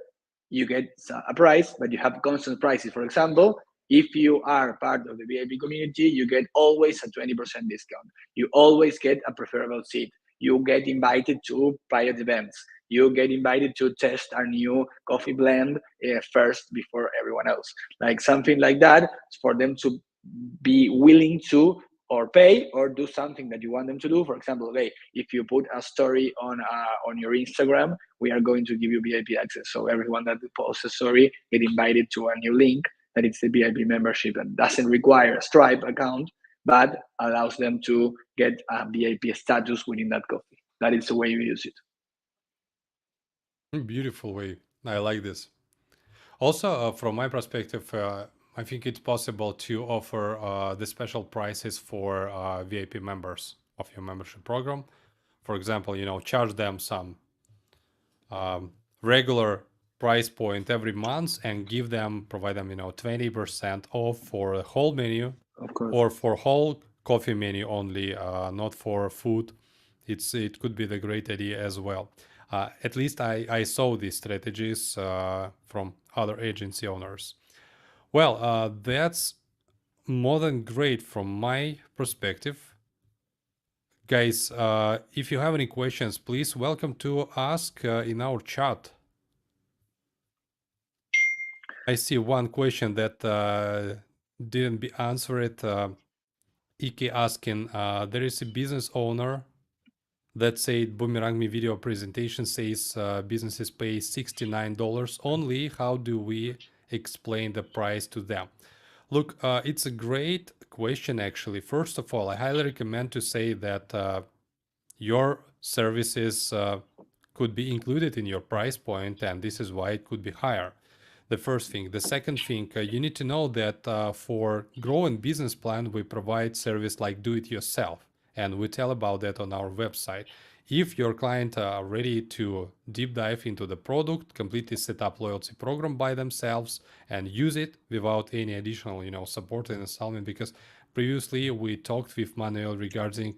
you get a price, but you have constant prices. For example, if you are part of the VIP community, you get always a 20% discount. You always get a preferable seat. You get invited to private events. You get invited to test our new coffee blend first before everyone else. Like something like that for them to be willing to or pay or do something that you want them to do. For example, hey, if you put a story on your Instagram, we are going to give you VIP access. So everyone that posts a story get invited to a new link that it's the VIP membership and doesn't require a Stripe account, but allows them to get a VIP status within that coffee. That is the way you use it. Beautiful way. I like this. Also, from my perspective, I think it's possible to offer the special prices for VIP members of your membership program. For example, charge them some regular price point every month and provide them, 20% off for the whole menu, Of course. or for whole coffee menu only, not for food. It could be the great idea as well. At least I saw these strategies from other agency owners. Well, that's more than great from my perspective. Guys, if you have any questions, please welcome to ask in our chat. I see one question that didn't be answered. Ike asking, there is a business owner that said Boomerangme video presentation says businesses pay $69 only. How do we explain the price to them? Look, it's a great question, actually. First of all, I highly recommend to say that your services could be included in your price point, and this is why it could be higher. The first thing. The second thing, you need to know that for growing business plan, we provide service like do it yourself, and we tell about that on our website. If your client are ready to deep dive into the product, completely set up loyalty program by themselves and use it without any additional, support and installment, because previously we talked with Manuel regarding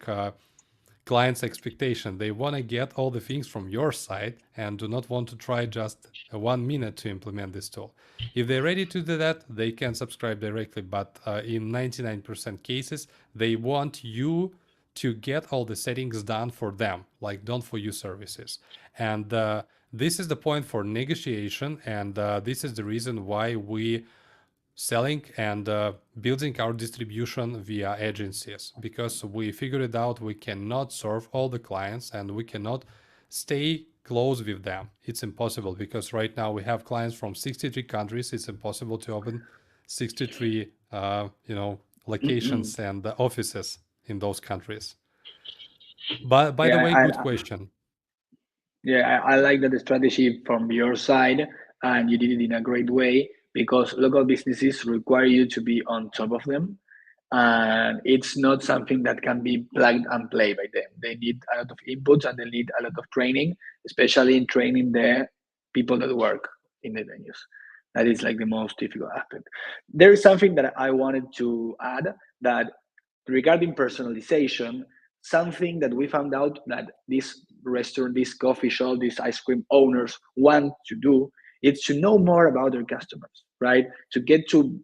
client's expectation. They want to get all the things from your side and do not want to try just 1 minute to implement this tool. If they're ready to do that, they can subscribe directly, but in 99% cases, they want you to get all the settings done for them, like done for you services. And this is the point for negotiation, and this is the reason why we selling and building our distribution via agencies, because we figured it out we cannot serve all the clients and we cannot stay close with them. It's impossible, because right now we have clients from 63 countries. It's impossible to open 63 locations and offices in those countries. But by the way, good question. Yeah, I like that strategy from your side, and you did it in a great way, because local businesses require you to be on top of them, and it's not something that can be plug and play by them. They need a lot of inputs and they need a lot of training, especially in training the people that work in the venues. That is like the most difficult aspect. There is something that I wanted to add, that regarding personalization, something that we found out that this restaurant, this coffee shop, these ice cream owners want to do, is to know more about their customers, right? To get to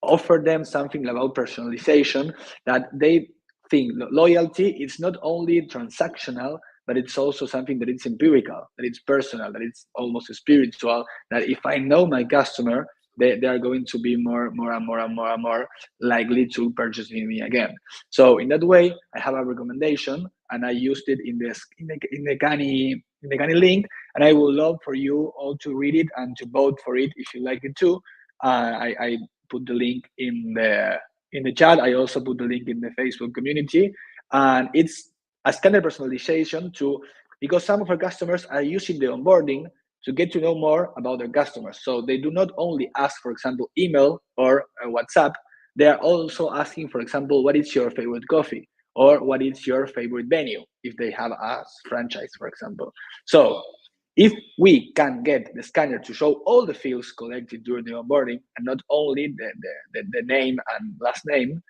offer them something about personalization, that they think loyalty is not only transactional, but it's also something that it's empirical, that it's personal, that it's almost spiritual, that if I know my customer, they are going to be more likely to purchase me again. So in that way, I have a recommendation, and I used it in the Canny link, and I would love for you all to read it and to vote for it if you like it too. I put the link in the chat. I also put the link in the Facebook community, and it's a standard personalization because some of our customers are using the onboarding to get to know more about their customers. So they do not only ask, for example, email or WhatsApp, they are also asking, for example, what is your favorite coffee? Or what is your favorite venue, if they have a franchise, for example. So if we can get the scanner to show all the fields collected during the onboarding, and not only the name and last name,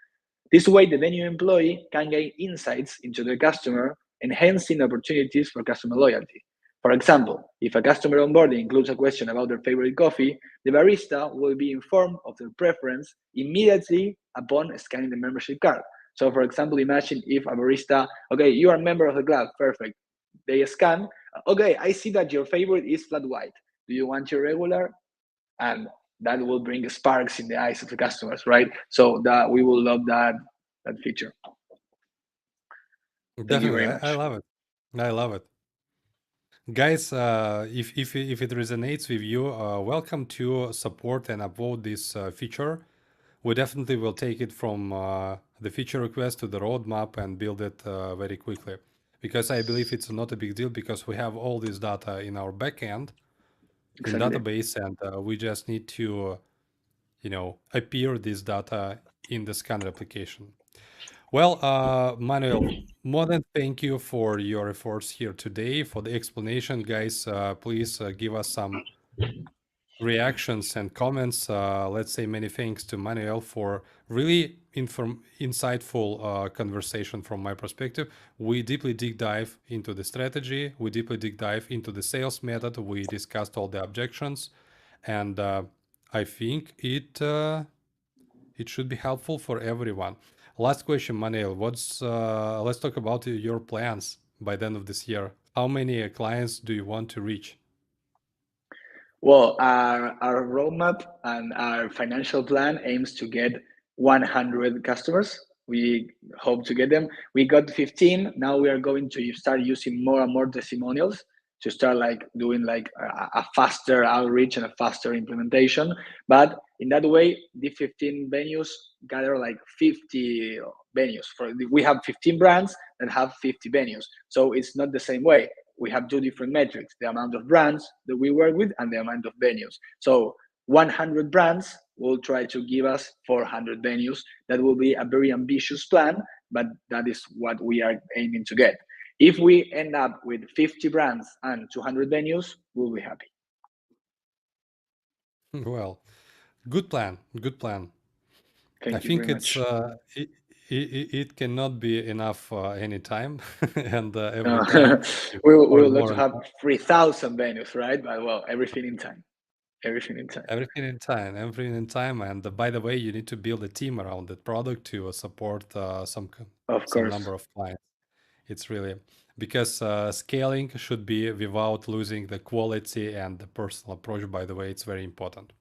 this way the venue employee can gain insights into the customer, enhancing opportunities for customer loyalty. For example, if a customer onboarding includes a question about their favorite coffee, the barista will be informed of their preference immediately upon scanning the membership card. So, for example, imagine if a barista, okay, you are a member of the club, perfect. They scan, okay, I see that your favorite is flat white. Do you want your regular? And that will bring sparks in the eyes of the customers, right? So that we will love that feature. Thank you Definitely, very much. I love it. I love it. Guys, if it resonates with you, welcome to support and upvote this feature. We definitely will take it from the feature request to the roadmap and build it very quickly. Because I believe it's not a big deal because we have all this data in our backend, in Exactly. database, and we just need to, appear this data in the scanner application. Well, Manuel, more than thank you for your efforts here today, for the explanation, guys. Please give us some reactions and comments. Let's say many thanks to Manuel for really insightful conversation from my perspective. We deeply deep dive into the strategy. We deeply deep dive into the sales method. We discussed all the objections, and I think it should be helpful for everyone. Last question, Manuel. Let's talk about your plans by the end of this year. How many clients do you want to reach? Well, our roadmap and our financial plan aims to get 100 customers. We hope to get them. We got 15. Now we are going to start using more and more testimonials to start like doing like a faster outreach and a faster implementation. But in that way, the 15 venues gather like 50 venues. We have 15 brands that have 50 venues. So it's not the same way. We have two different metrics, the amount of brands that we work with and the amount of venues. So 100 brands will try to give us 400 venues. That will be a very ambitious plan, but that is what we are aiming to get. If we end up with 50 brands and 200 venues, we'll be happy. Well, good plan. Good plan. Thank I you very think much. it cannot be enough anytime, and every time we more would and love more to and have more. 3,000 venues, right? But well, everything in time. Everything in time. Everything in time, everything in time. And by the way, you need to build a team around that product to support Of some course. number of clients. It's really because scaling should be without losing the quality and the personal approach. By the way, it's very important.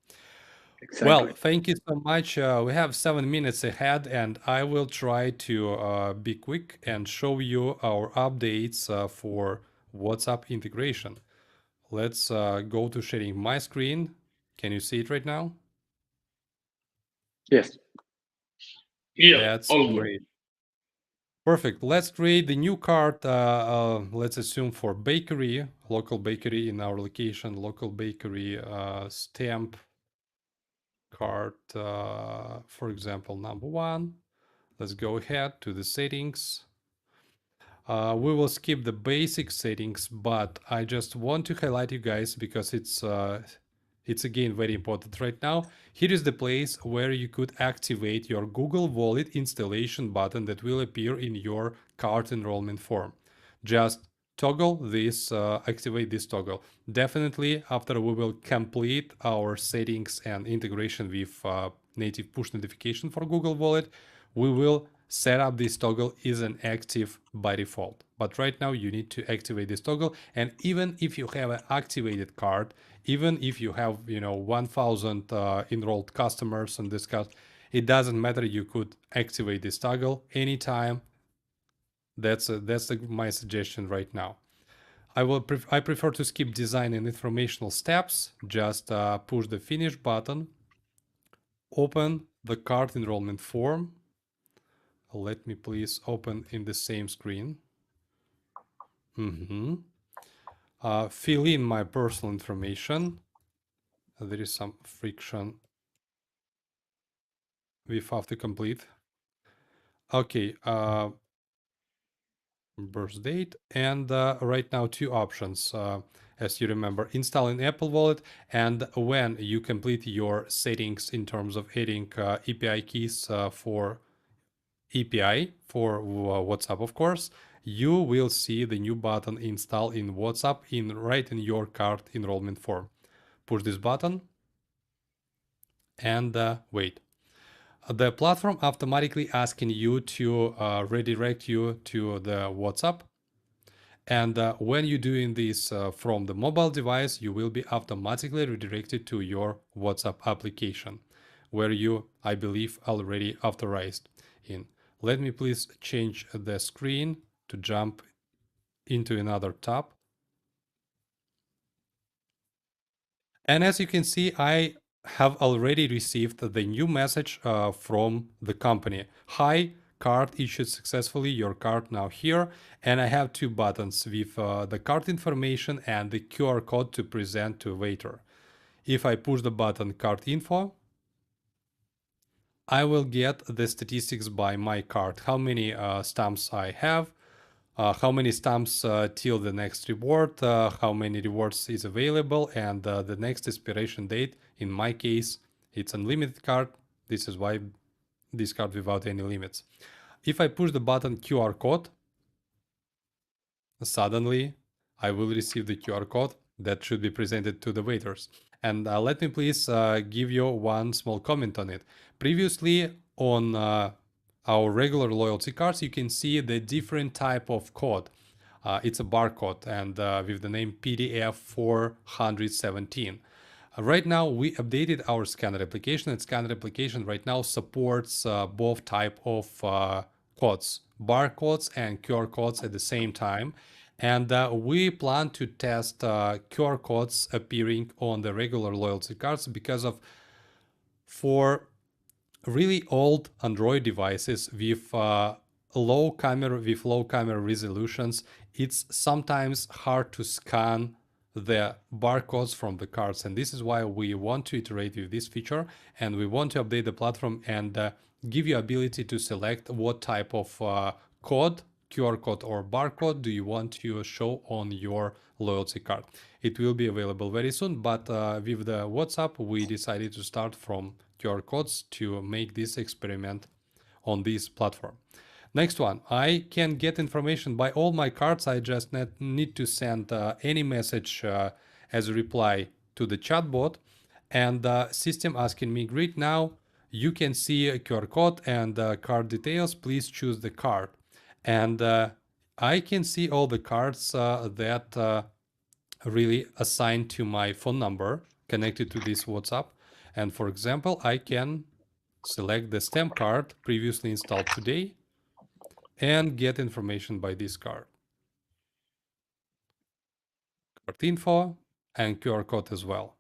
Well, Exactly. thank you so much. We have 7 minutes ahead, and I will try to be quick and show you our updates for WhatsApp integration. Let's go to sharing my screen. Can you see it right now? Yes. Yeah, That's all good. great. Perfect. Let's create the new card. Let's assume for bakery, local bakery in our location, local bakery stamp card, for example, number 1. Let's go ahead to the settings. We will skip the basic settings, but I just want to highlight you guys because it's again very important right now. Here is the place where you could activate your Google Wallet installation button that will appear in your cart enrollment form. Just toggle this, activate this toggle. Definitely after we will complete our settings and integration with native push notification for Google Wallet, we will set up this toggle isn't active by default. But right now you need to activate this toggle. And even if you have an activated card, even if you have 1,000 enrolled customers on this card, it doesn't matter. You could activate this toggle anytime. That's my suggestion right now. I prefer to skip design and informational steps. Just push the finish button, open the card enrollment form. Let me please open in the same screen. Fill in my personal information. There is some friction we have to complete. Okay, birth date, and right now 2 options. As you remember, install an Apple Wallet, and when you complete your settings in terms of adding API keys for API for WhatsApp, of course, you will see the new button install in WhatsApp right in your card enrollment form. Push this button and wait. The platform automatically asking you to redirect you to the WhatsApp. And when you're doing this from the mobile device, you will be automatically redirected to your WhatsApp application, where you, I believe, already authorized in. Let me please change the screen to jump into another tab. And as you can see, I have already received the new message from the company. Hi, card issued successfully, your card now here. And I have two buttons with the card information and the QR code to present to waiter. If I push the button card info, I will get the statistics by my card, how many stamps I have, how many stamps till the next reward, how many rewards is available, and the next expiration date. In my case, it's unlimited card. This is why this card without any limits. If I push the button QR code, suddenly I will receive the QR code that should be presented to the waiters. And let me please give you one small comment on it. Previously on our regular loyalty cards, you can see the different type of code. It's a barcode and with the name PDF 417. Right now, we updated our scanner application, and scanner application right now supports both type of codes, barcodes and QR codes at the same time. And we plan to test QR codes appearing on the regular loyalty cards because of for really old Android devices with low camera resolutions, it's sometimes hard to scan the barcodes from the cards, and this is why we want to iterate with this feature, and we want to update the platform and give you ability to select what type of code, QR code or barcode do you want to show on your loyalty card. It will be available very soon, but with the WhatsApp, we decided to start from QR codes to make this experiment on this platform. Next one, I can get information by all my cards. I just need to send any message as a reply to the chatbot, and the system asking me, great, now you can see a QR code and card details. Please choose the card. And I can see all the cards that really assigned to my phone number connected to this WhatsApp. And for example, I can select the stamp card previously installed today and get information by this card. Card info and QR code as well.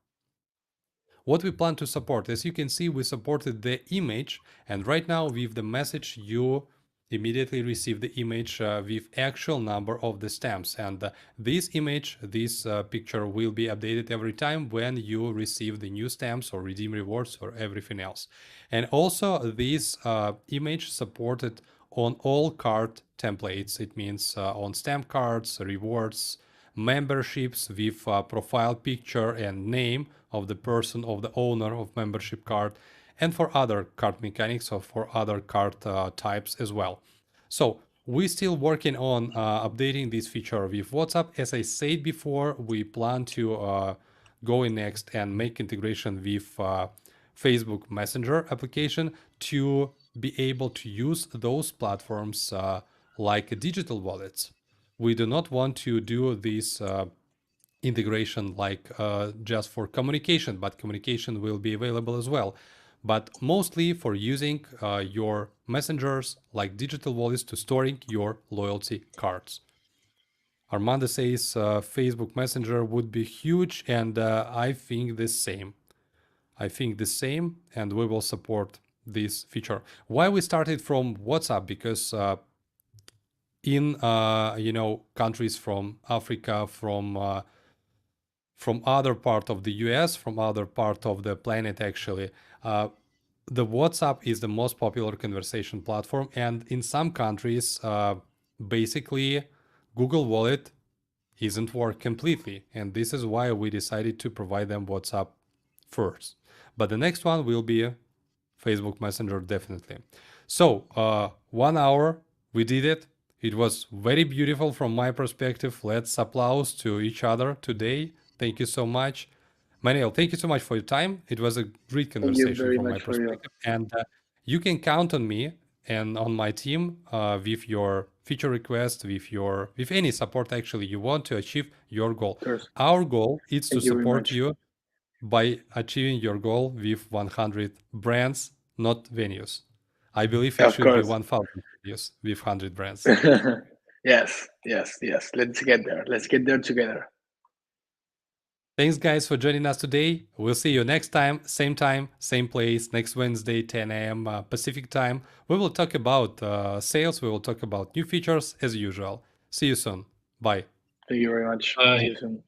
What we plan to support, as you can see, we supported the image, and right now with the message you immediately receive the image with actual number of the stamps, and this image, this picture will be updated every time when you receive the new stamps or redeem rewards or everything else. And also this image supported on all card templates. It means on stamp cards, rewards, memberships with profile picture and name of the person, of the owner of membership card, and for other card mechanics or for other card types as well. So we're still working on updating this feature with WhatsApp. As I said before, we plan to go in next and make integration with Facebook Messenger application to be able to use those platforms like digital wallets. We do not want to do this integration like just for communication, but communication will be available as well. But mostly for using your messengers like digital wallets to storing your loyalty cards. Armando says Facebook Messenger would be huge, and I think the same. And we will support this feature. Why we started from WhatsApp? Because in countries from Africa, from other part of the US, from other part of the planet actually, the WhatsApp is the most popular conversation platform, and in some countries basically Google Wallet isn't work completely, and this is why we decided to provide them WhatsApp first. But the next one will be Facebook Messenger, definitely. So 1 hour, we did it. It was very beautiful from my perspective. Let's applause to each other today. Thank you so much. Manuel, thank you so much for your time. It was a great Thank you conversation very from my much for you. perspective. And you can count on me and on my team with your feature request, with any support actually you want to achieve your goal. Of course. Our goal is to Thank you very support much. you by achieving your goal with 100 brands, not venues. I believe it Of should be course. 1,000 venues with 100 brands. Yes. Let's get there. Let's get there together. Thanks, guys, for joining us today. We'll see you next time, same place, next Wednesday, 10 a.m. Pacific time. We will talk about sales. We will talk about new features as usual. See you soon. Bye. Thank you very much. Bye. See you soon.